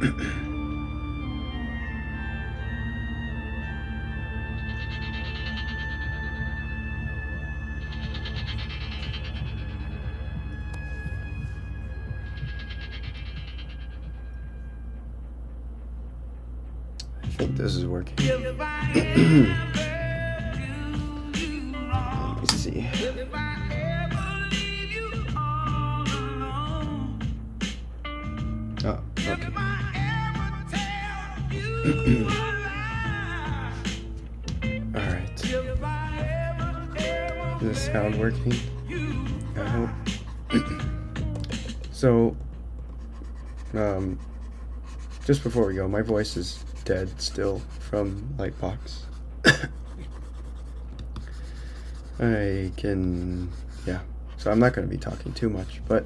I think this is working. Let me see. Oh, okay. Alright. Is the sound working? I hope. So, just before we go, my voice is dead still from Lightbox. Yeah. So I'm not going to be talking too much, but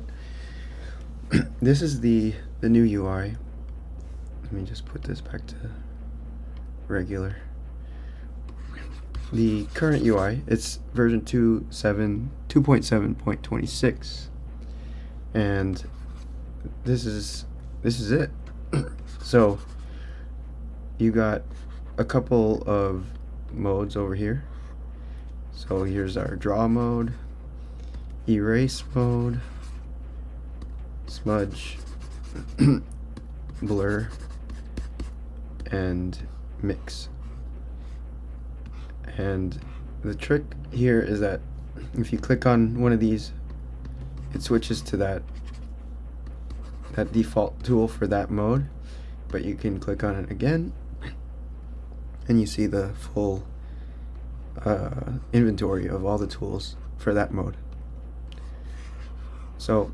this is the new UI. Let me just put this back to regular. The current UI, it's version 2.7.26, and this is it. So you got a couple of modes over here. So here's our draw mode, erase mode, smudge, blur, and mix. And the trick here is that if you click on one of these, it switches to that default tool for that mode, but you can click on it again and you see the full inventory of all the tools for that mode. So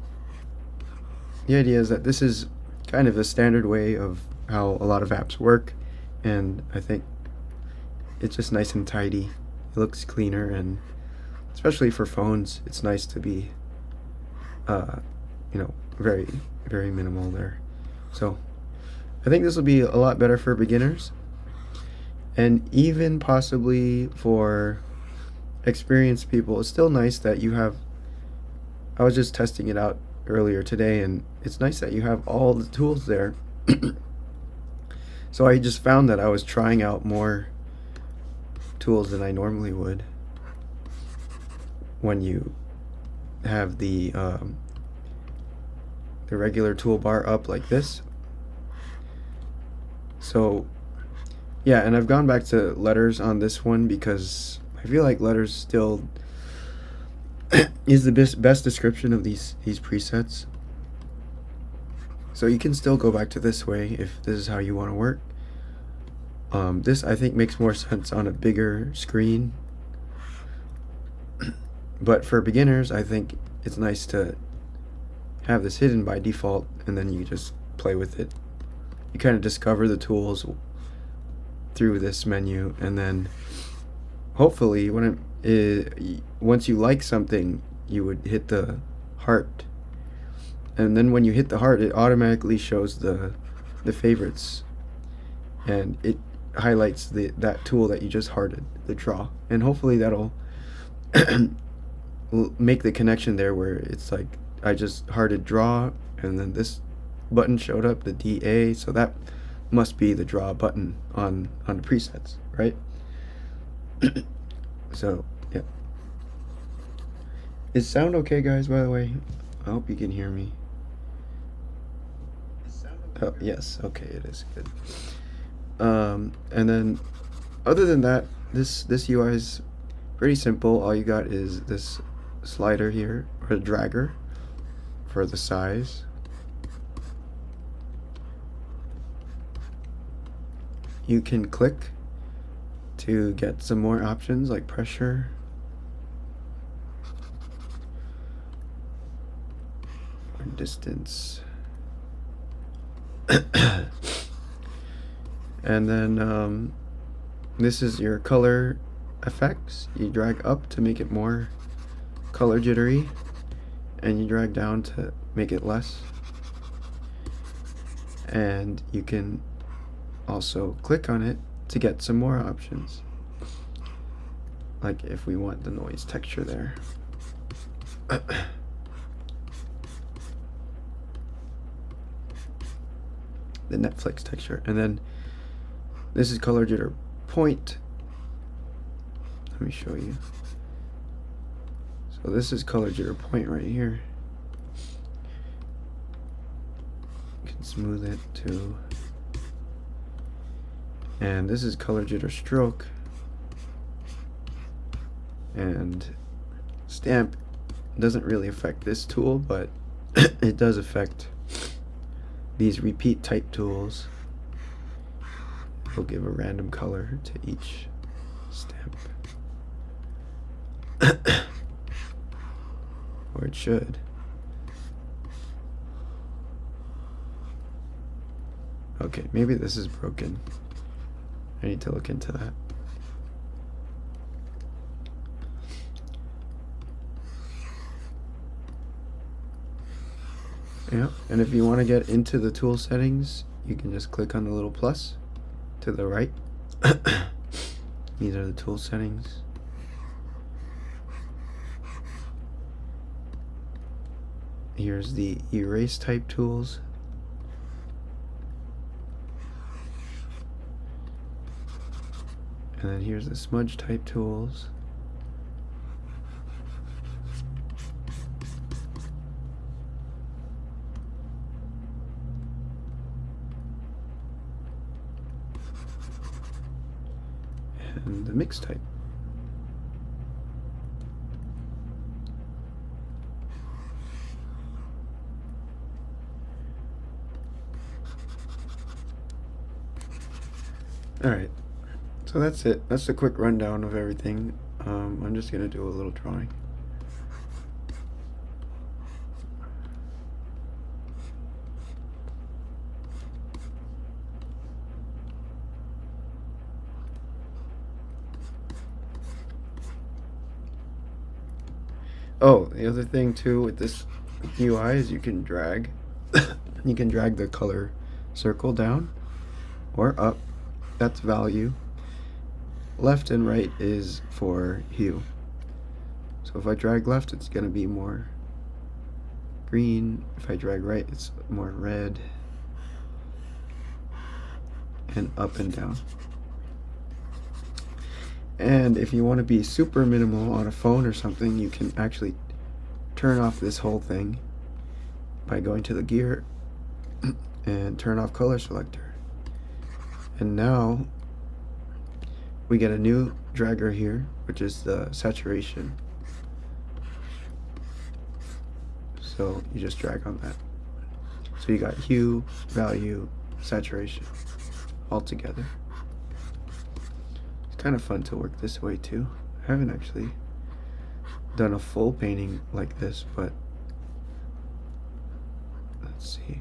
the idea is that this is kind of a standard way of how a lot of apps work, and I think it's just nice and tidy. It looks cleaner, and especially for phones, it's nice to be very, very minimal there. So I think this will be a lot better for beginners, and even possibly for experienced people. It's still nice that you have, I was just testing it out earlier today, and it's nice that you have all the tools there. So I just found that I was trying out more tools than I normally would when you have the regular toolbar up like this. So yeah, and I've gone back to letters on this one because I feel like letters still is the best description of these presets. So you can still go back to this way if this is how you want to work. This I think makes more sense on a bigger screen, but for beginners I think it's nice to have this hidden by default, and then you just play with it. You kind of discover the tools through this menu, and then hopefully once you like something, you would hit the heart, and then when you hit the heart, it automatically shows the favorites, and it highlights that tool that you just hearted, the draw, and hopefully that'll make the connection there where it's like I just hearted draw, and then this button showed up, the DA, so that must be the draw button on the presets, right? So yeah, is sound okay, guys? By the way, I hope you can hear me. Oh yes, okay, it is good. And then other than that, this UI is pretty simple. All you got is this slider here, or dragger, for the size. You can click to get some more options like pressure, or distance. And then this is your color effects. You drag up to make it more color jittery, and you drag down to make it less. And you can also click on it to get some more options, like if we want the noise texture there. the Netflix texture. And then this is color jitter point. Let me show you. So this is color jitter point right here. You can smooth it too. And this is color jitter stroke. And stamp doesn't really affect this tool, but it does affect these repeat type tools. It'll give a random color to each stamp. Or it should. Okay, maybe this is broken. I need to look into that. Yeah, and if you want to get into the tool settings, you can just click on the little plus to the right. These are the tool settings. Here's the erase type tools. And then here's the smudge type tools. And the mix type. Alright, so that's it. That's a quick rundown of everything. I'm just going to do a little drawing. Oh, the other thing too with this UI is you can drag you can drag the color circle down or up. That's value. Left and right is for hue. So if I drag left, it's going to be more green. If I drag right, it's more red. And up and down. And if you want to be super minimal on a phone or something, you can actually turn off this whole thing by going to the gear and turn off color selector. And now we get a new dragger here, which is the saturation. So you just drag on that. So you got hue, value, saturation all together. It's kind of fun to work this way too. I haven't actually done a full painting like this, but let's see.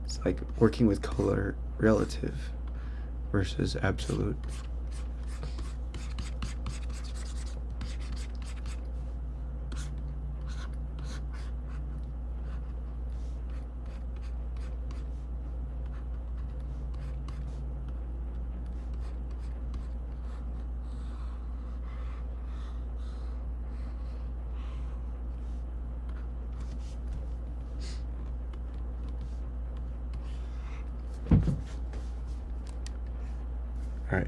It's like working with color relative versus absolute. All right.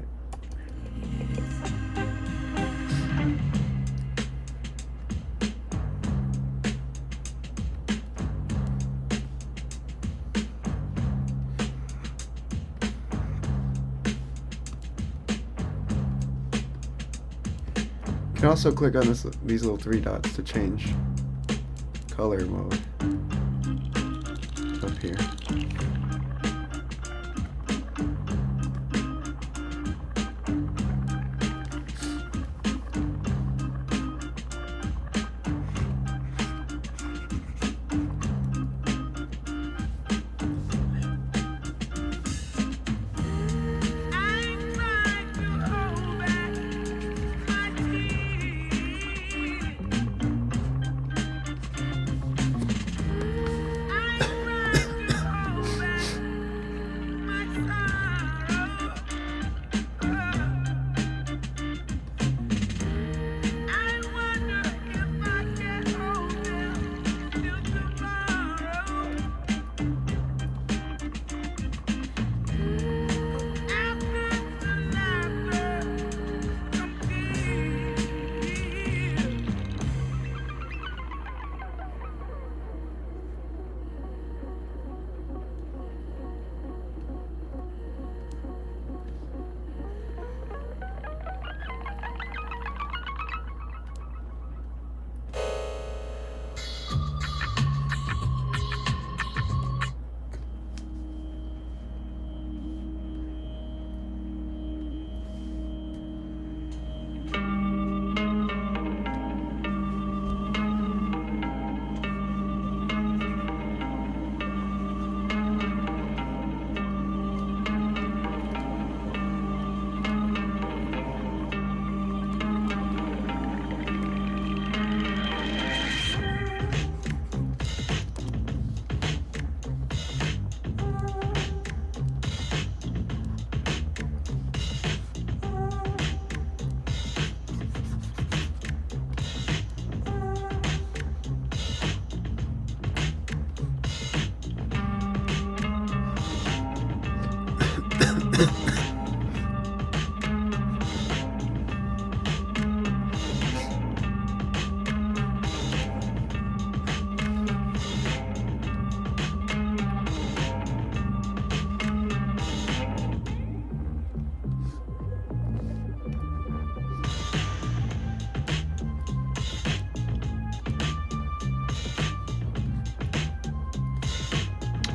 You can also click on these little three dots to change color mode up here.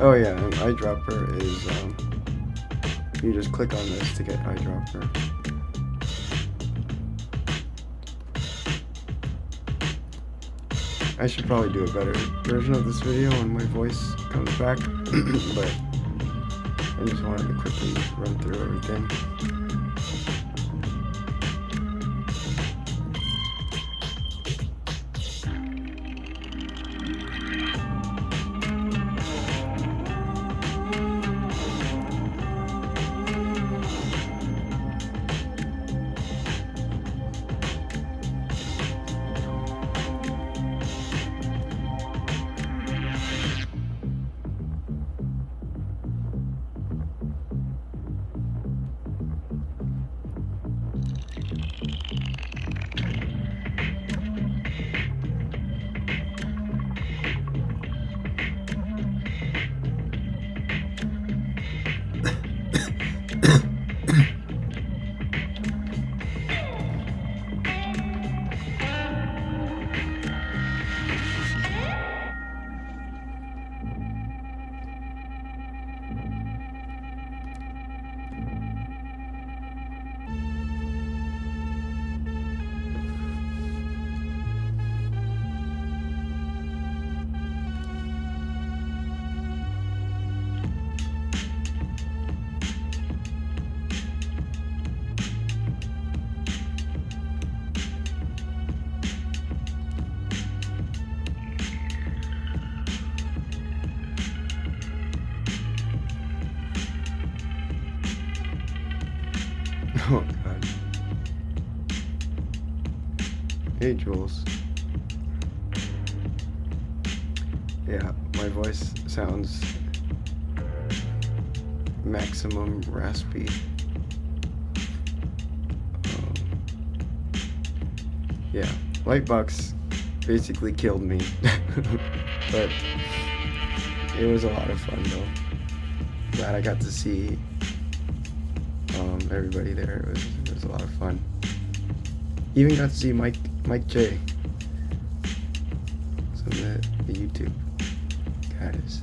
Oh yeah, an eyedropper is, you just click on this to get eyedropper. I should probably do a better version of this video when my voice comes back, but I just wanted to quickly run through everything. Oh god. Hey Jules. Yeah, my voice sounds maximum raspy. Yeah, Lightbox basically killed me. But it was a lot of fun though. Glad I got to see everybody there. It was a lot of fun. Even got to see Mike J. Some of the YouTube guys.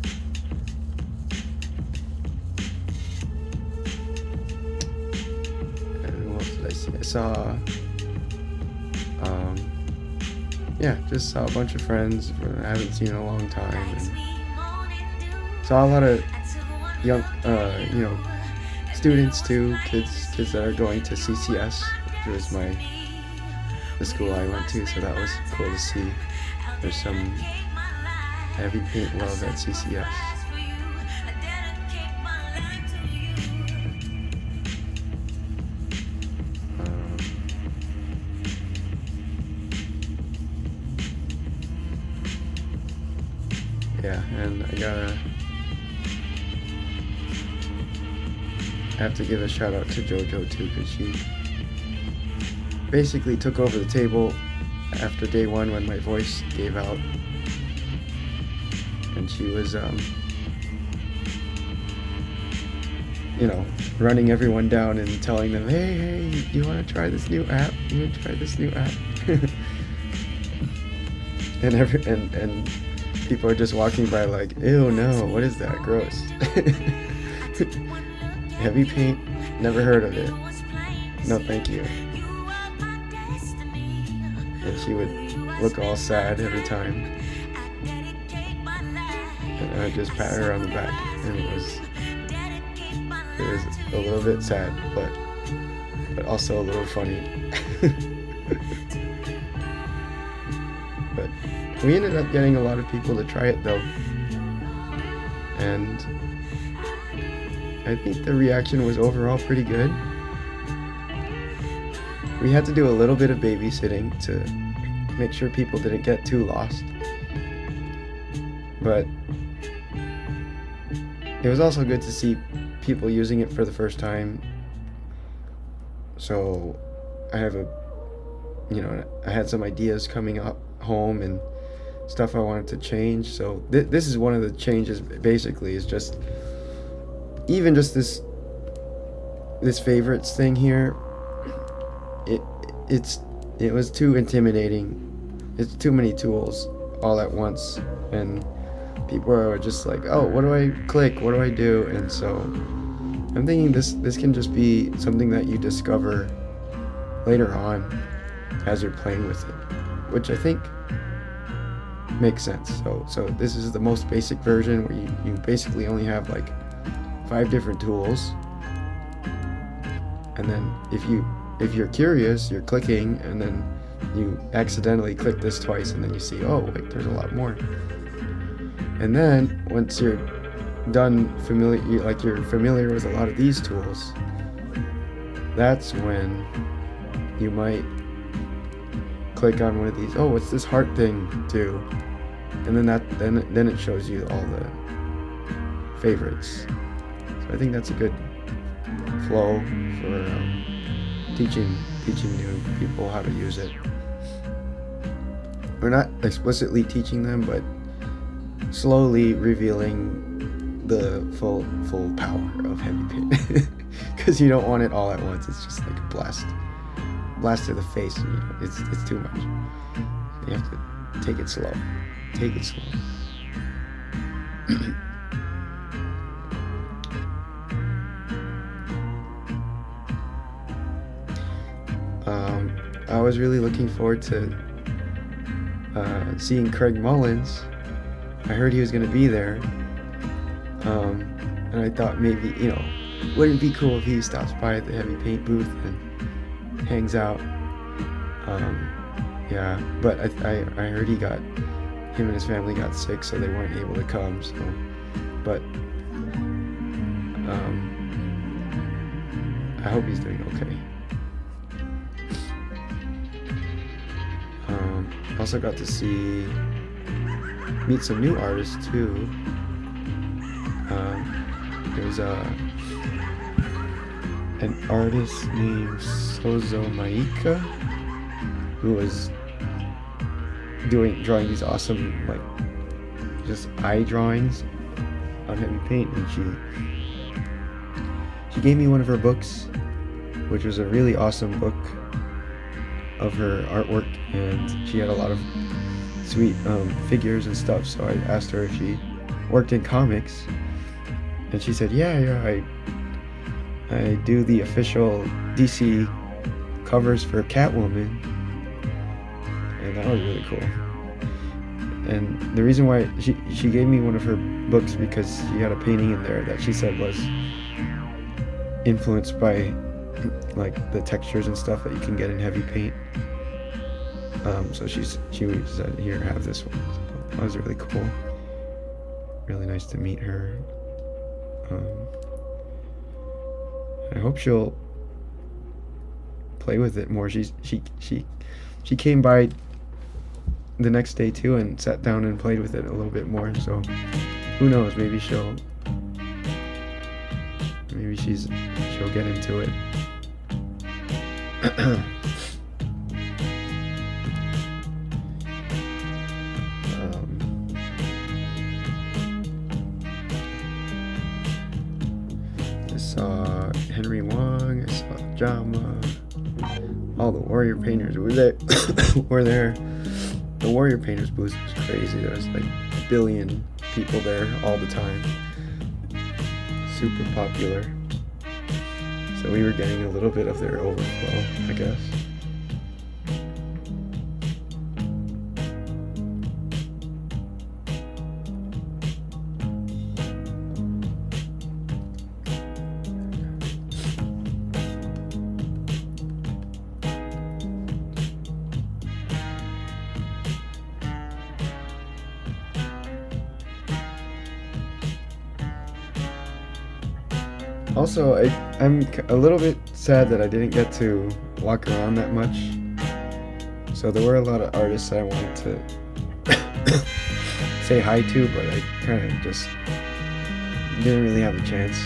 And what else did I see? I saw yeah, just saw a bunch of friends I haven't seen in a long time, and saw a lot of young you know, students too, kids that are going to CCS, which was the school I went to, so that was cool to see. There's some Heavypaint love at CCS. Yeah, and I have to give a shout out to JoJo too, because she basically took over the table after day one when my voice gave out, and she was you know, running everyone down and telling them, hey, you want to try this new app? You want to try this new app? and people are just walking by like, ew, no, what is that? Gross. Heavypaint? Never heard of it. No, thank you. And she would look all sad every time. And I'd just pat her on the back, and it was a little bit sad, but also a little funny. But we ended up getting a lot of people to try it though, and I think the reaction was overall pretty good. We had to do a little bit of babysitting to make sure people didn't get too lost, but it was also good to see people using it for the first time. So I had some ideas coming up home and stuff I wanted to change. So this is one of the changes, basically, is just even just this this favorites thing here, it it's it was too intimidating. It's too many tools all at once, and people are just like, oh, what do I click? What do I do? And so I'm thinking this can just be something that you discover later on as you're playing with it, which I think makes sense. So this is the most basic version where you basically only have like 5 different tools, and then if you're curious, you're clicking, and then you accidentally click this twice, and then you see, oh wait, there's a lot more. And then once you're done you're familiar with a lot of these tools, that's when you might click on one of these. Oh, what's this heart thing do? And then it shows you all the favorites. So I think that's a good flow for teaching new people how to use it. We're not explicitly teaching them, but slowly revealing the full power of Heavypaint, because you don't want it all at once. It's just like a blast to the face, and it's too much. You have to take it slow. I was really looking forward to seeing Craig Mullins. I heard he was going to be there, and I thought maybe, wouldn't it be cool if he stops by at the Heavypaint booth and hangs out. Yeah, but I heard him and his family got sick, so they weren't able to come. So, but I hope he's doing okay. Also got to meet some new artists too. There's an artist named Sozo Maika who was drawing these awesome, just eye drawings on Heavypaint, and she gave me one of her books, which was a really awesome book of her artwork, and she had a lot of sweet figures and stuff. So I asked her if she worked in comics, and she said, yeah, I do the official DC covers for Catwoman. And that was really cool. And the reason why she gave me one of her books, because she had a painting in there that she said was influenced by the textures and stuff that you can get in Heavypaint. So she said, here, have this one. So that was really cool. Really nice to meet her. I hope she'll play with it more. She came by the next day too and sat down and played with it a little bit more. So who knows? Maybe she'll get into it. I saw Henry Wong. I saw Jama. All the Warrior Painters were there. The Warrior Painters booth was crazy. There was a billion people there all the time. Super popular. So we were getting a little bit of their overflow, I guess. Also, I'm a little bit sad that I didn't get to walk around that much. So there were a lot of artists that I wanted to say hi to, but I kind of just didn't really have a chance.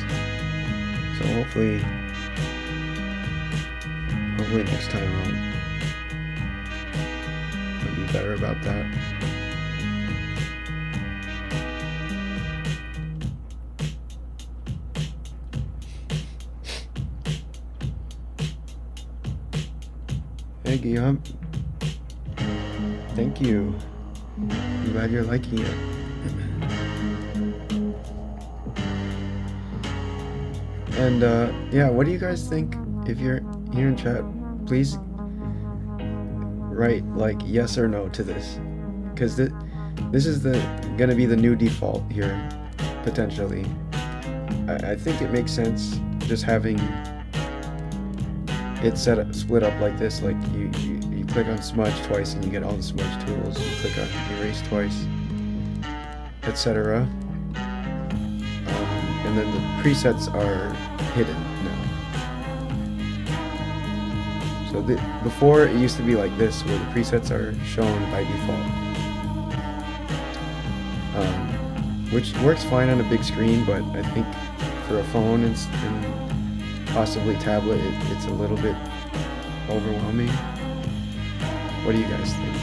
So hopefully next time I'll be better about that. Hey Guillaume, thank you. I'm glad you're liking it. And yeah, what do you guys think? If you're here in chat, please write like yes or no to this, because this is gonna be the new default here, potentially. I think it makes sense just having it split up like this. Like you click on smudge twice and you get all the smudge tools. You click on erase twice, etc. And then the presets are hidden now. So before it used to be like this, where the presets are shown by default, which works fine on a big screen, but I think for a phone and possibly tablet, it's a little bit overwhelming. What do you guys think?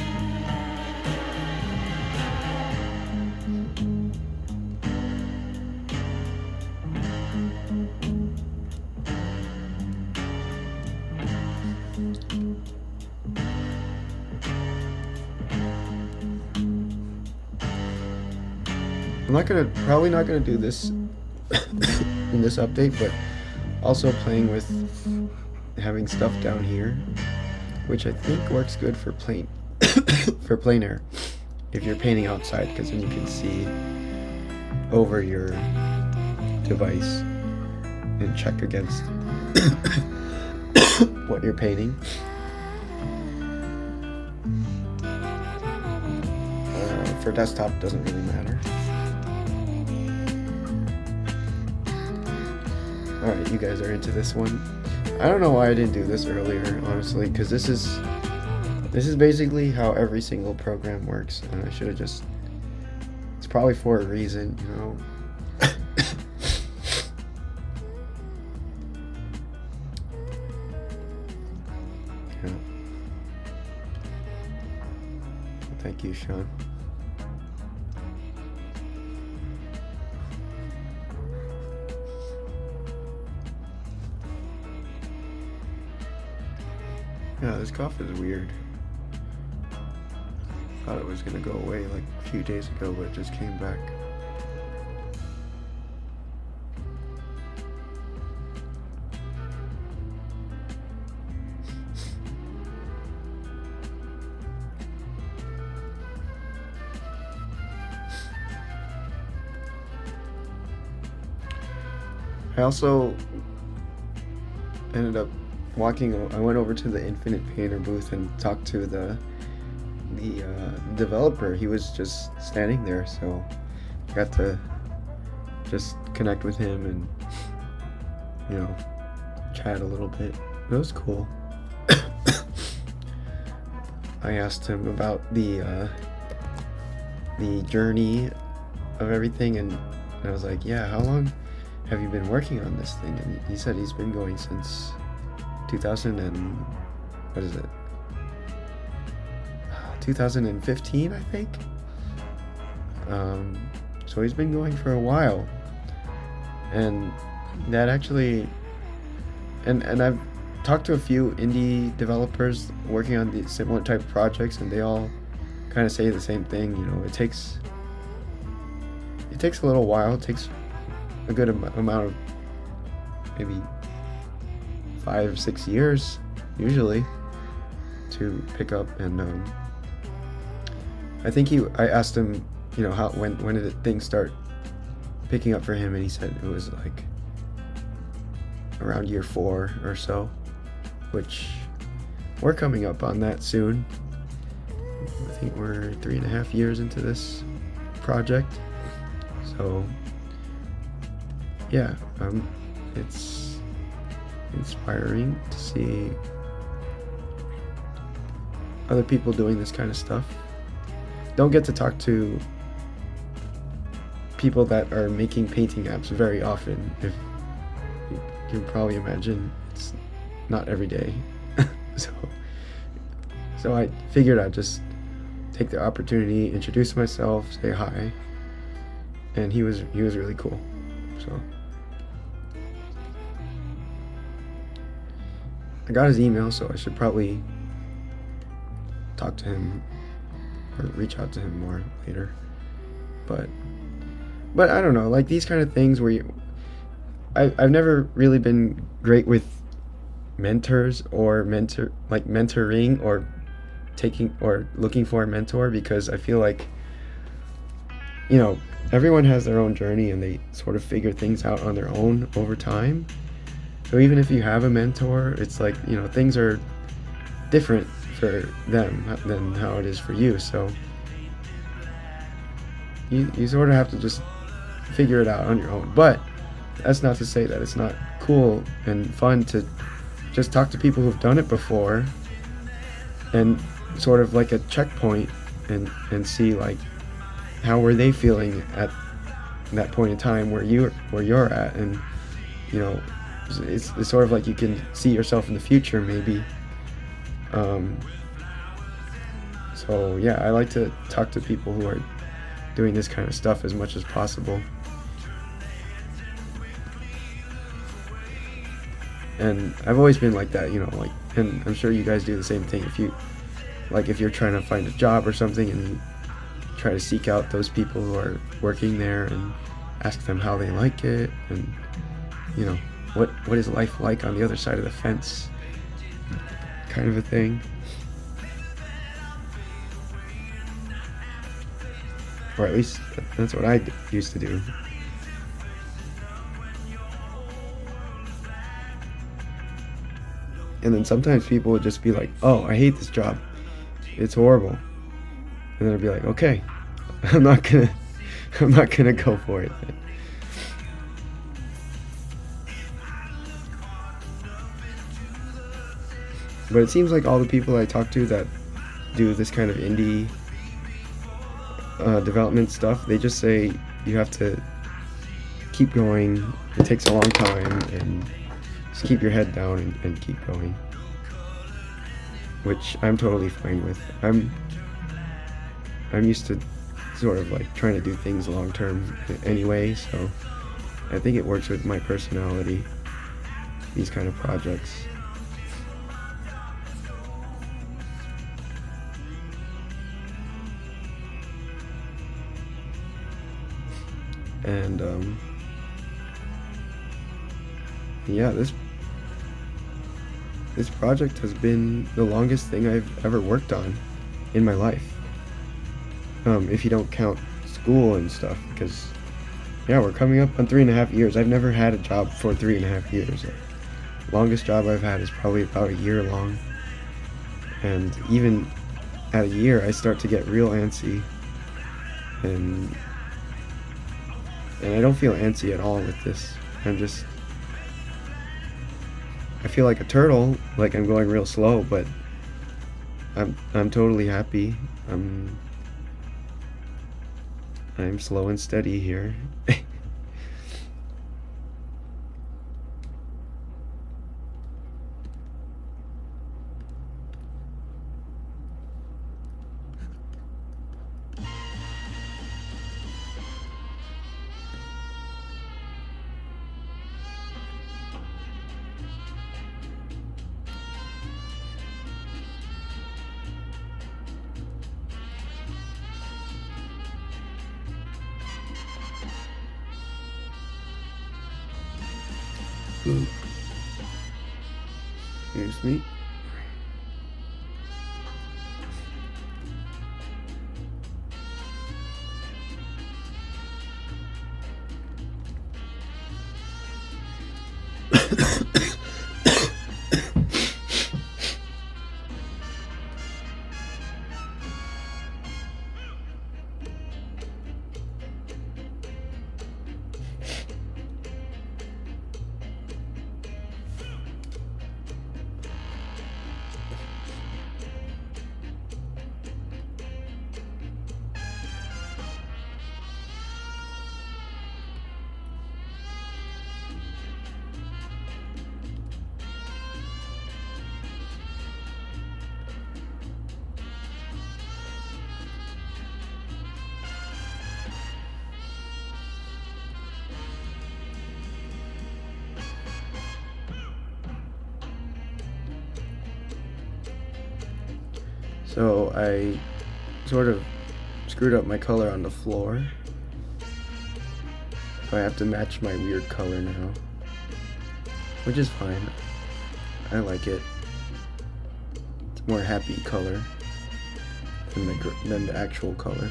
I'm probably not gonna do this in this update, but also playing with having stuff down here, which I think works good for for plein air, if you're painting outside, because then you can see over your device and check against what you're painting. For desktop, it doesn't really matter. Alright, you guys are into this one. I don't know why I didn't do this earlier, honestly, because this is basically how every single program works, and I should have just... It's probably for a reason, you know. Yeah. Thank you, Sean. Yeah, this cough is weird. Thought it was gonna go away like a few days ago, but it just came back. I also ended up I went over to the Infinite Painter booth and talked to the developer. He was just standing there, so I got to just connect with him and, you know, chat a little bit. It was cool. I asked him about the journey of everything, and I was like, yeah, how long have you been working on this thing? And he said he's been going since 2015, I think. So he's been going for a while, and that actually, and I've talked to a few indie developers working on the similar type of projects, and they all kind of say the same thing. You know, it takes a little while. It takes a good amount of, maybe 5 or 6 years usually, to pick up. And I think I asked him, you know, when did things start picking up for him, and he said it was like around year 4 or so, which we're coming up on that soon. I think we're 3.5 years into this project, so yeah, it's inspiring to see other people doing this kind of stuff. Don't get to talk to people that are making painting apps very often. If you can probably imagine, it's not every day. so I figured I'd just take the opportunity, introduce myself, say hi, and he was really cool. So I got his email, so I should probably talk to him or reach out to him more later. But I don't know, like these kind of things where I've never really been great with mentors or mentoring or taking or looking for a mentor, because I feel like, everyone has their own journey and they sort of figure things out on their own over time. So even if you have a mentor, it's like, things are different for them than how it is for you. So you sort of have to just figure it out on your own. But that's not to say that it's not cool and fun to just talk to people who've done it before, and sort of like a checkpoint, and see like how were they feeling at that point in time where you're at, and it's sort of like you can see yourself in the future maybe. So yeah, I like to talk to people who are doing this kind of stuff as much as possible. And I've always been like that, and I'm sure you guys do the same thing. If you're trying to find a job or something, and you try to seek out those people who are working there and ask them how they like it, and what is life like on the other side of the fence, kind of a thing. Or at least that's what I used to do. And then sometimes people would just be like, "Oh, I hate this job. It's horrible." And then I'd be like, "Okay, I'm not gonna go for it then." But it seems like all the people I talk to that do this kind of indie development stuff, they just say you have to keep going. It takes a long time, and just keep your head down and keep going, which I'm totally fine with. I'm used to sort of like trying to do things long term anyway, so I think it works with my personality, these kind of projects. And yeah, this project has been the longest thing I've ever worked on in my life, if you don't count school and stuff, because yeah, we're coming up on 3.5 years. I've never had a job for 3.5 years. Longest job I've had is probably about a year long, and even at a year I start to get real antsy, and I don't feel antsy at all with this. I feel like a turtle, like I'm going real slow, but I'm totally happy. I'm slow and steady here. Here's me. So I sort of screwed up my color on the floor. So I have to match my weird color now, which is fine. I like it. It's more happy color than the actual color.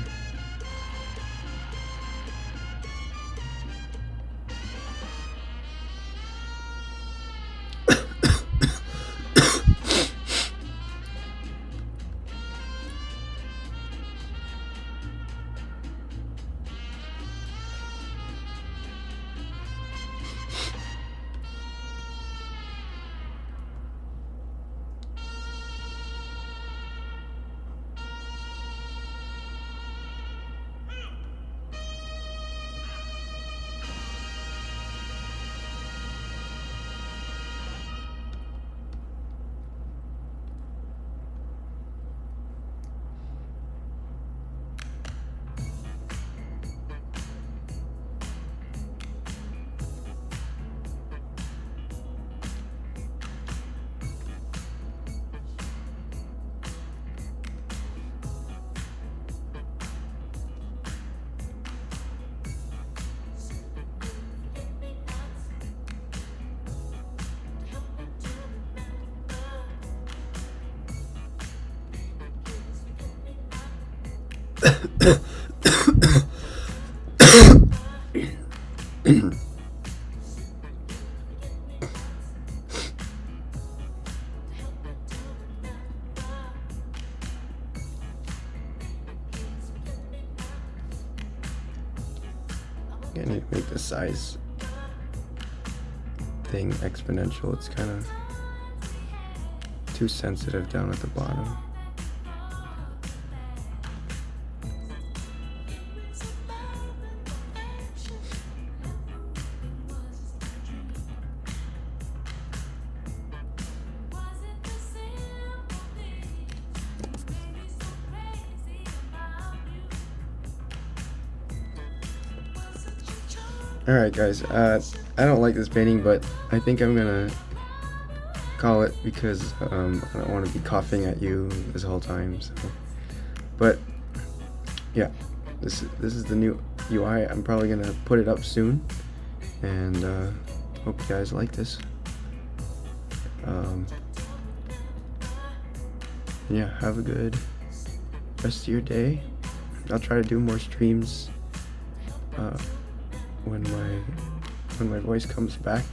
I need to make the size thing exponential. It's kind of too sensitive down at the bottom. Alright guys, I don't like this painting, but I think I'm gonna call it because I don't want to be coughing at you this whole time. So. But yeah, this is the new UI. I'm probably gonna put it up soon, and hope you guys like this. Yeah, have a good rest of your day. I'll try to do more streams when my voice comes back.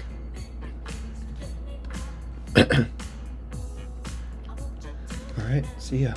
All right, see ya.